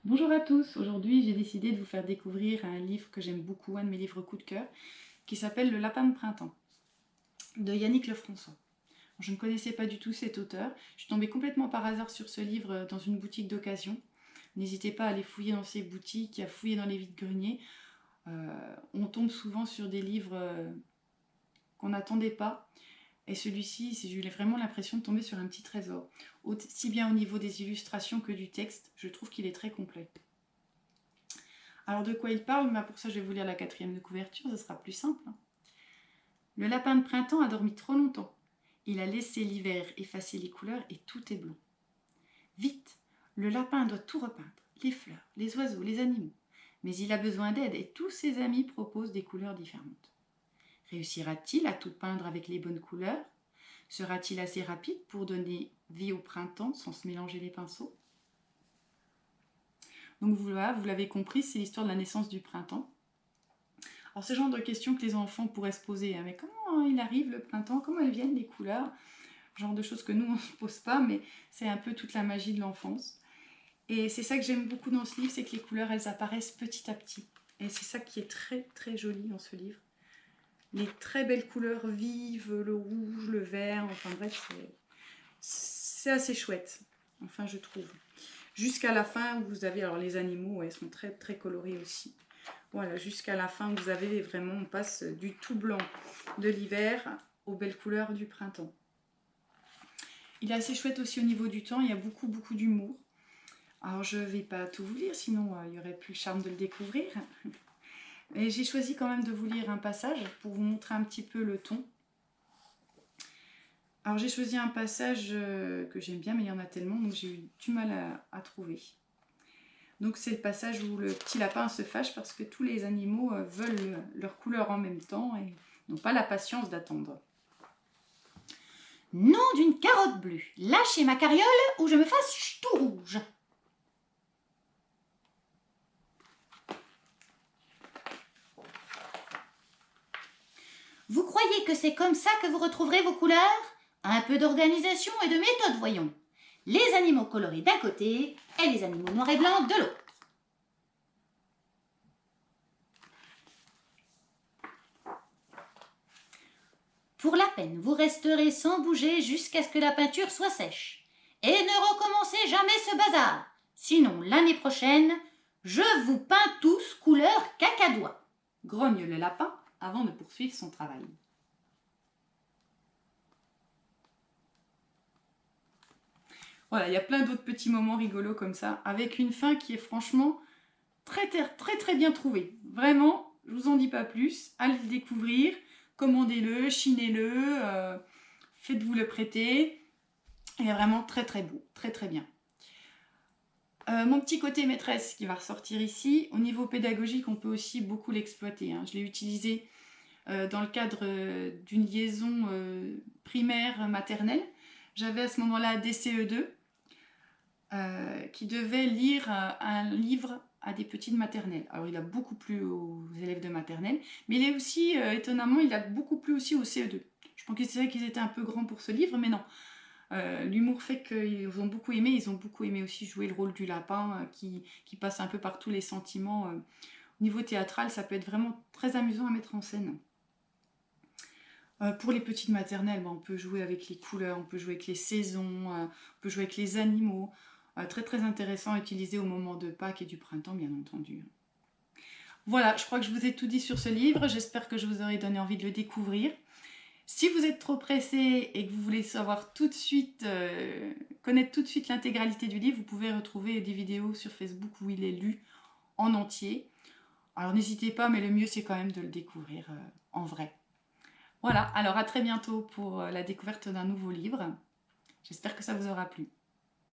Bonjour à tous, aujourd'hui j'ai décidé de vous faire découvrir un livre que j'aime beaucoup, un de mes livres coup de cœur, qui s'appelle Le Lapin de printemps, de Yannick Lefrançois. Je ne connaissais pas du tout cet auteur, je suis tombée complètement par hasard sur ce livre dans une boutique d'occasion. N'hésitez pas à aller fouiller dans ces boutiques, à fouiller dans les vides-greniers. On tombe souvent sur des livres qu'on n'attendait pas. Et celui-ci, j'ai eu vraiment l'impression de tomber sur un petit trésor. Aussi bien au niveau des illustrations que du texte, je trouve qu'il est très complet. Alors de quoi il parle? Pour ça je vais vous lire la 4e de couverture, ce sera plus simple. Le lapin de printemps a dormi trop longtemps. Il a laissé l'hiver effacer les couleurs et tout est blanc. Vite, le lapin doit tout repeindre, les fleurs, les oiseaux, les animaux. Mais il a besoin d'aide et tous ses amis proposent des couleurs différentes. Réussira-t-il à tout peindre avec les bonnes couleurs? Sera-t-il assez rapide pour donner vie au printemps sans se mélanger les pinceaux? Donc voilà, vous l'avez compris, c'est l'histoire de la naissance du printemps. Alors c'est le genre de questions que les enfants pourraient se poser, hein, mais comment il arrive le printemps? Comment elles viennent les couleurs? Genre de choses que nous on ne se pose pas, mais c'est un peu toute la magie de l'enfance. Et c'est ça que j'aime beaucoup dans ce livre, c'est que les couleurs elles apparaissent petit à petit. Et c'est ça qui est très très joli dans ce livre. Les très belles couleurs vives, le rouge, le vert, enfin bref, c'est assez chouette, enfin je trouve. Jusqu'à la fin où vous avez, alors les animaux, elles sont très très colorés aussi. Voilà, jusqu'à la fin, vous avez vraiment, on passe du tout blanc de l'hiver aux belles couleurs du printemps. Il est assez chouette aussi au niveau du temps, il y a beaucoup d'humour. Alors je ne vais pas tout vous lire, sinon il n'y aurait plus le charme de le découvrir. Mais j'ai choisi quand même de vous lire un passage pour vous montrer un petit peu le ton. Alors j'ai choisi un passage que j'aime bien, mais il y en a tellement, donc j'ai eu du mal à trouver. Donc c'est le passage où le petit lapin se fâche parce que tous les animaux veulent leur couleur en même temps et n'ont pas la patience d'attendre. Nom d'une carotte bleue, lâchez ma carriole ou je me fasse tout rouge. Vous croyez que c'est comme ça que vous retrouverez vos couleurs? Un peu d'organisation et de méthode, voyons. Les animaux colorés d'un côté et les animaux noirs et blancs de l'autre. Pour la peine, vous resterez sans bouger jusqu'à ce que la peinture soit sèche. Et ne recommencez jamais ce bazar. Sinon, l'année prochaine, je vous peins tous couleur cacadois. Grogne le lapin avant de poursuivre son travail. Voilà, il y a plein d'autres petits moments rigolos comme ça, avec une fin qui est franchement très bien trouvée. Vraiment, je vous en dis pas plus, allez le découvrir, commandez-le, chinez-le, faites-vous le prêter. Il est vraiment très beau, très bien. Mon petit côté maîtresse qui va ressortir ici, au niveau pédagogique, on peut aussi beaucoup l'exploiter. Je l'ai utilisé dans le cadre d'une liaison primaire-maternelle. J'avais à ce moment-là des CE2 qui devaient lire un livre à des petites maternelles. Alors il a beaucoup plu aux élèves de maternelle, mais il est aussi, étonnamment, il a beaucoup plu aussi aux CE2. Je pensais qu'ils étaient un peu grands pour ce livre, mais non. L'humour fait qu'ils ont beaucoup aimé. Ils ont beaucoup aimé aussi jouer le rôle du lapin qui passe un peu par tous les sentiments. Au niveau théâtral, ça peut être vraiment très amusant à mettre en scène. Pour les petites maternelles, on peut jouer avec les couleurs, on peut jouer avec les saisons, on peut jouer avec les animaux. Très intéressant à utiliser au moment de Pâques et du printemps, bien entendu. Voilà, je crois que je vous ai tout dit sur ce livre. J'espère que je vous aurai donné envie de le découvrir. Si vous êtes trop pressé et que vous voulez savoir tout de suite, connaître tout de suite l'intégralité du livre, vous pouvez retrouver des vidéos sur Facebook où il est lu en entier. Alors n'hésitez pas, mais le mieux c'est quand même de le découvrir en vrai. Voilà, alors à très bientôt pour la découverte d'un nouveau livre. J'espère que ça vous aura plu.